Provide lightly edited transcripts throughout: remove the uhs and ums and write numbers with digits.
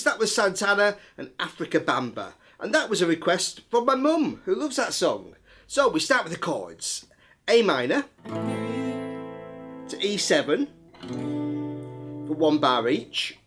chords, that was Santana and Africa Bamba. And that was a request from my mum, who loves that song. So we start with the chords. A minor to E7 for 1 bar each.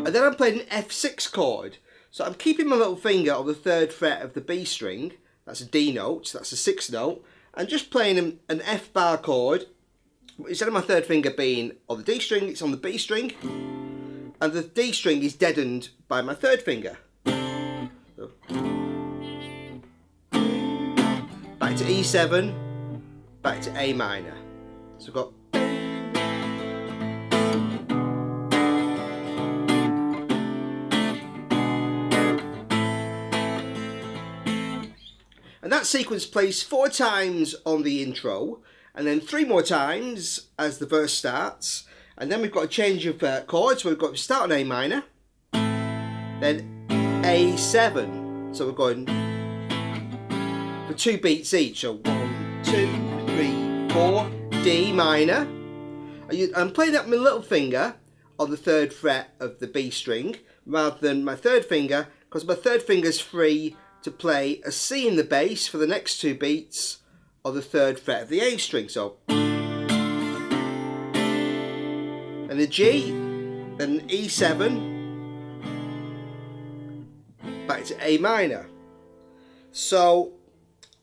And then I'm playing an F6 chord. So I'm keeping my little finger on the 3rd fret of the B string. That's a D note, so that's a 6th note. And just playing an F bar chord. Instead of my 3rd finger being on the D string, it's on the B string. And the D string is deadened by my 3rd finger. So, back to E7, back to A minor. So I've got... And that sequence plays 4 times on the intro, and then 3 more times as the verse starts. And then we've got a change of chords. So we've got to start on A minor, then A7. So we're going for 2 beats each. So 1, 2, 3, 4, D minor. I'm playing that with my little finger on the 3rd fret of the B string rather than my 3rd finger, because my 3rd finger's free to play a C in the bass for the next 2 beats on the 3rd fret of the A string. So, and the G, then E7, back to A minor. So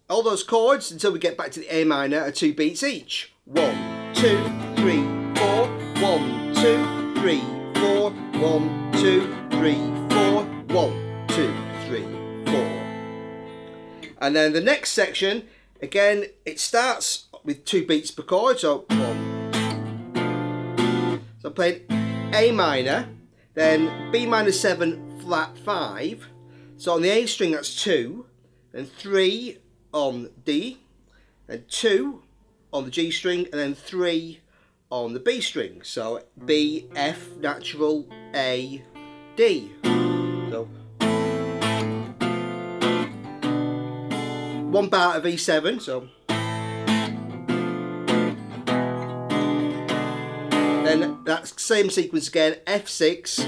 all those chords until we get back to the A minor are 2 beats each. 1, 2, 3, 4. 1, 2, 3, 4. 1, 2, 3, 4. 1, 2, 3, 4. And then the next section, again, it starts with 2 beats per chord. So 1. So I'm playing A minor, then B minor 7 flat 5. So on the A string that's 2, then 3 on D, then 2 on the G string, and then 3 on the B string. So B, F, natural, A, D. So 1 bar of E7, so then that's same sequence again, F6,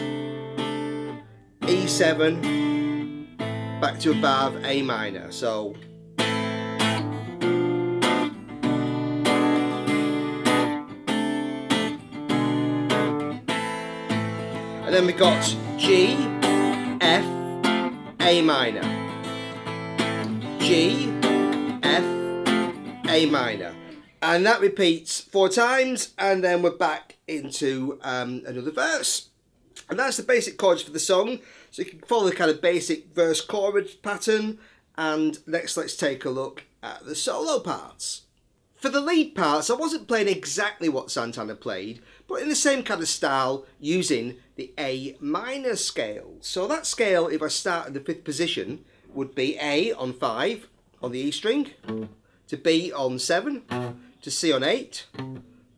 E7, back to a bar of A minor. So and then we got G, F, A minor, G, F, A minor, and that repeats 4 times, and then we're back into another verse. And that's the basic chords for the song, so you can follow the kind of basic verse chord pattern. And next let's take a look at the solo parts. For the lead parts, I wasn't playing exactly what Santana played, but in the same kind of style, using the A minor scale. So that scale, if I start in the 5th position, would be A on 5 on the E string, to B on 7, to C on 8,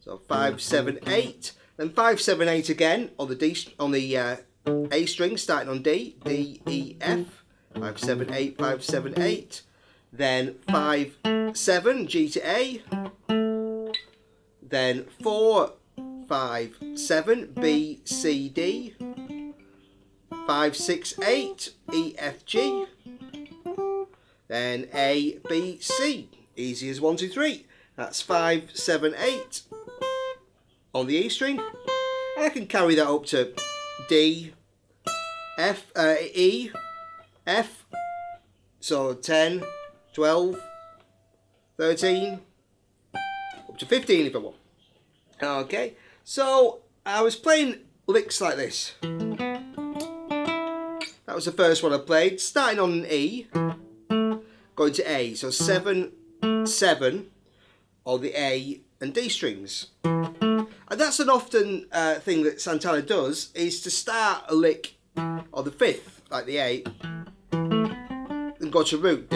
so 5, 7, 8, then 5, 7, 8 again on the D, on the A string, starting on D, D, E, F, 5, 7, 8, 5, 7, 8, then 5, 7, G to A, then 4, 5, 7, B, C, D, 5, 6, 8, E, F, G, then A, B, C, easy as 1, 2, 3, that's 5, 7, 8 on the E string, and I can carry that up to D, F, E, F, so 10, 12, 13, up to 15 if I want. Okay, so I was playing licks like this. That was the first one I played, starting on an E, going to A, so 7, 7 on the A and D strings. And that's an often thing that Santana does, is to start a lick on the 5th, like the A, and go to root.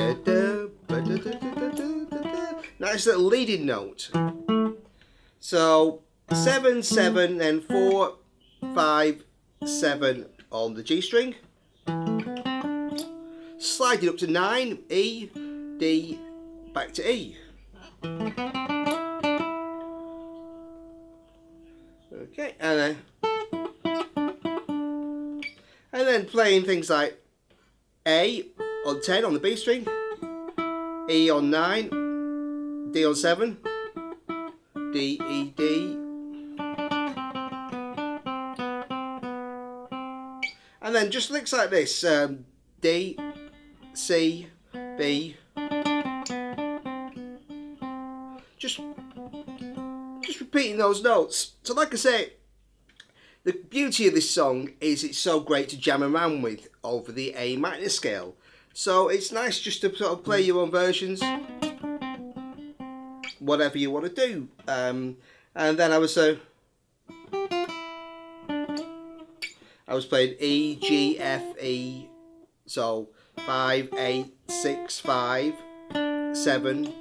Nice little leading note. So 7, 7, then 4, 5, 7 on the G string. Sliding up to 9, E, D, back to E. Okay, and then playing things like A on 10 on the B string, E on 9, D on 7, D, E, D, and then just licks like this, D, C, B, just repeating those notes. So like I say, the beauty of this song is it's so great to jam around with over the A minor scale. So it's nice just to sort of play your own versions, whatever you want to do. And then I was playing E, G, F, E. So 5, 8, 6, 5, 7,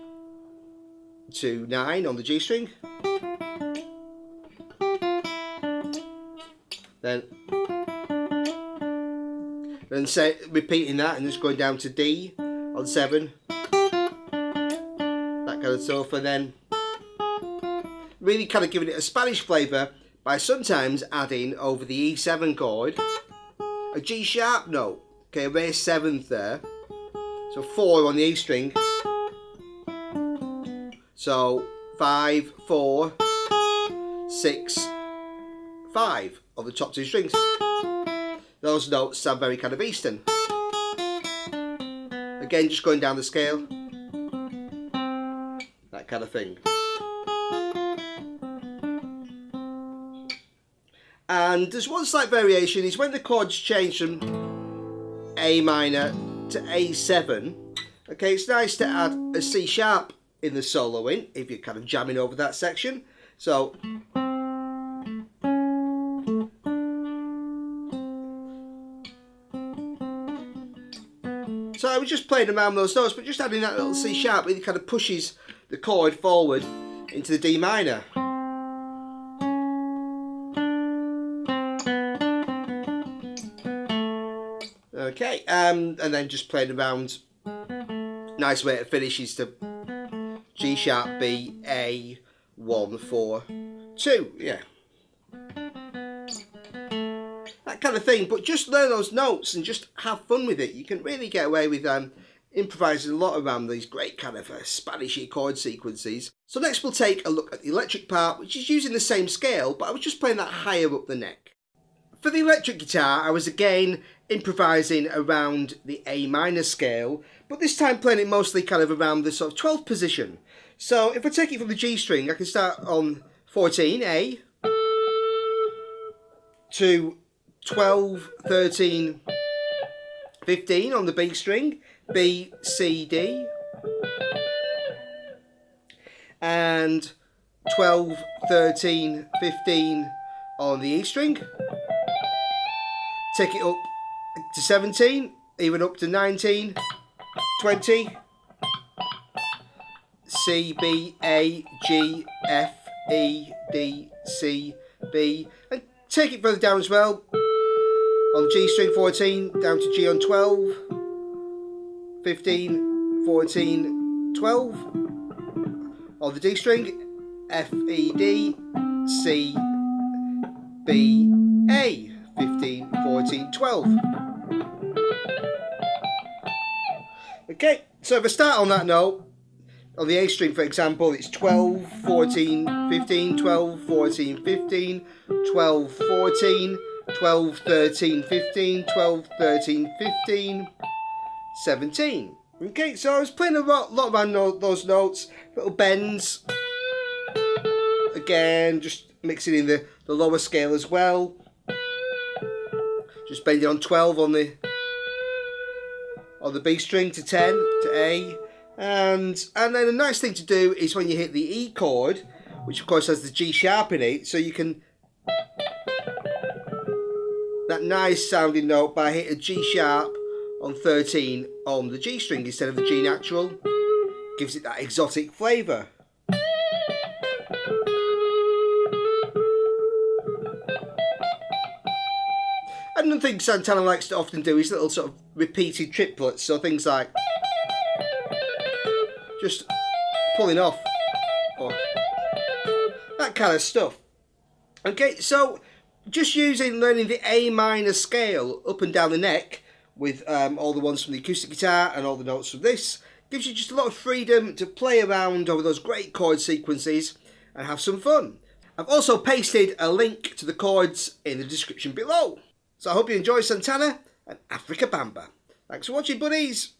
2, 9 on the G string. Then repeating that and just going down to D on 7. That kind of stuff. And then really kind of giving it a Spanish flavour by sometimes adding over the E7 chord a G sharp note. Okay, a raised 7th there. So 4 on the E string. So 5, 4, 6, 5 on the top 2 strings. Those notes sound very kind of Eastern. Again, just going down the scale. That kind of thing. And there's one slight variation, is when the chords change from A minor to A7. Okay, it's nice to add a C sharp in the soloing if you're kind of jamming over that section. So I was just playing around those notes, but just adding that little C sharp really kind of pushes the chord forward into the D minor. Okay, and then just playing around. Nice way to finish is to G sharp, B, A, 1, 4, 2. Yeah. That kind of thing, but just learn those notes and just have fun with it. You can really get away with improvising a lot around these great kind of Spanishy chord sequences. So next we'll take a look at the electric part, which is using the same scale, but I was just playing that higher up the neck. For the electric guitar, I was again improvising around the A minor scale, but this time playing it mostly kind of around the sort of 12th position. So if I take it from the G string, I can start on 14, A, to 12, 13, 15 on the B string, B, C, D, and 12, 13, 15 on the E string. Take it up to 17, even up to 19, 20, C, B, A, G, F, E, D, C, B, and take it further down as well. On G string 14, down to G on 12, 15, 14, 12. On the D string, F, E, D, C, B, A, 15, 14, 12. Okay, so if I start on that note, on the A string for example, it's 12, 14, 15, 12, 14, 15, 12, 14, 12, 13, 15, 12, 13, 15, 17. Okay, so I was playing a lot around those notes, little bends. Again, just mixing in the lower scale as well. Just bending on 12 on the B string to 10 to A. And then a nice thing to do is when you hit the E chord, which of course has the G sharp in it, so you can, that nice sounding note by hitting a G sharp on 13 on the G string instead of the G natural, gives it that exotic flavour. And the thing Santana likes to often do is little sort of repeated triplets, so things like just pulling off, or that kind of stuff. Okay, so just learning the A minor scale up and down the neck with all the ones from the acoustic guitar and all the notes from this gives you just a lot of freedom to play around over those great chord sequences and have some fun. I've also pasted a link to the chords in the description below. So I hope you enjoy Santana and Africa Bamba. Thanks for watching, buddies.